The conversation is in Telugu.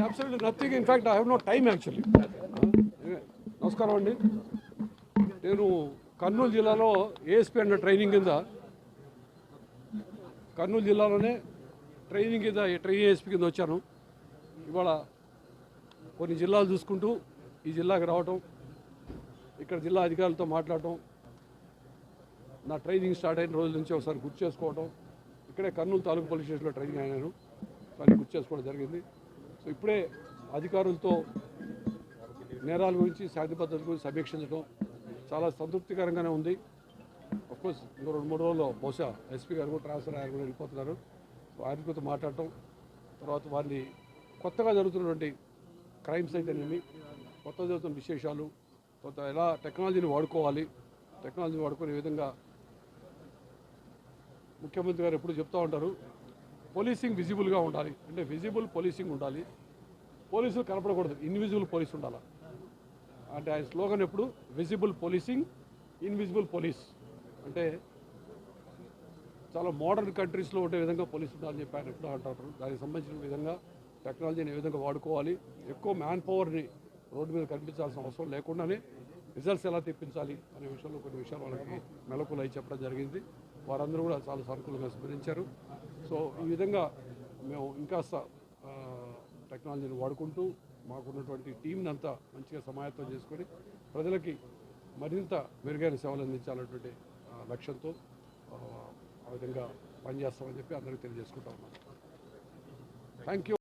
Absolutely nothing. In fact, I have no time actually. నమస్కారం అండి. నేను కర్నూలు జిల్లాలో ఏఎస్పీ అన్న ట్రైనింగ్ కింద కర్నూలు జిల్లాలోనే ట్రైనింగ్ ఏఎస్పీ కింద వచ్చాను. ఇవాళ కొన్ని జిల్లాలు చూసుకుంటూ ఈ జిల్లాకి రావటం, ఇక్కడ జిల్లా అధికారులతో మాట్లాడటం, నా ట్రైనింగ్ స్టార్ట్ అయిన రోజుల నుంచి ఒకసారి గుర్తు చేసుకోవటం, ఇక్కడే కర్నూలు తాలూకు పోలీస్ స్టేషన్లో ట్రైనింగ్ అయినాను, దాన్ని గుర్తు చేసుకోవడం జరిగింది. సో ఇప్పుడే అధికారులతో నేరాల గురించి, శాంతి భద్రతల గురించి సమీక్షించడం చాలా సంతృప్తికరంగానే ఉంది. అఫ్కోర్స్ ఇంకో 2-3 రోజుల్లో బహుశా ఎస్పీ గారు కూడా ట్రాన్స్ఫర్ ఆయన కూడా వెళ్ళిపోతున్నారు. ఆయనతో మాట్లాడటం, తర్వాత వారిని కొత్తగా జరుగుతున్నటువంటి క్రైమ్స్ అయితేనేమి, కొత్తగా జరుగుతున్న విశేషాలు, కొత్త ఎలా టెక్నాలజీని వాడుకోవాలి, టెక్నాలజీని వాడుకునే విధంగా ముఖ్యమంత్రి గారు ఎప్పుడు చెప్తూ ఉంటారు, పోలీసింగ్ విజిబుల్గా ఉండాలి. అంటే విజిబుల్ పోలీసింగ్ ఉండాలి, పోలీసులు కనపడకూడదు, ఇన్విజిబుల్ పోలీస్ ఉండాలి. అంటే ఆయన స్లోగన్ ఎప్పుడు విజిబుల్ పోలీసింగ్, ఇన్విజిబుల్ పోలీస్. అంటే చాలా మోడర్న్ కంట్రీస్లో ఉండే విధంగా పోలీసు ఉండాలని చెప్పి ఆయన ఎప్పుడు అంటారు. దానికి సంబంధించిన విధంగా టెక్నాలజీని ఏ విధంగా వాడుకోవాలి, ఎక్కువ మ్యాన్ పవర్ని రోడ్డు మీద కనిపించాల్సిన అవసరం లేకుండానే రిజల్ట్స్ ఎలా తెప్పించాలి అనే విషయంలో కొన్ని విషయాలు వాళ్ళకి మెలకువలు అయి చెప్పడం జరిగింది. వారందరూ కూడా చాలా సానుకూలంగా స్మరించారు. సో ఈ విధంగా మేము ఇంకాస్త టెక్నాలజీని వాడుకుంటూ మాకున్నటువంటి టీంని అంతా మంచిగా సమాయత్తం చేసుకొని ప్రజలకి మరింత మెరుగైన సేవలు అందించాలన్నటువంటి లక్ష్యంతో ఆ విధంగా పనిచేస్తామని చెప్పి అందరికీ తెలియజేసుకుంటా ఉన్నాను. Thank you.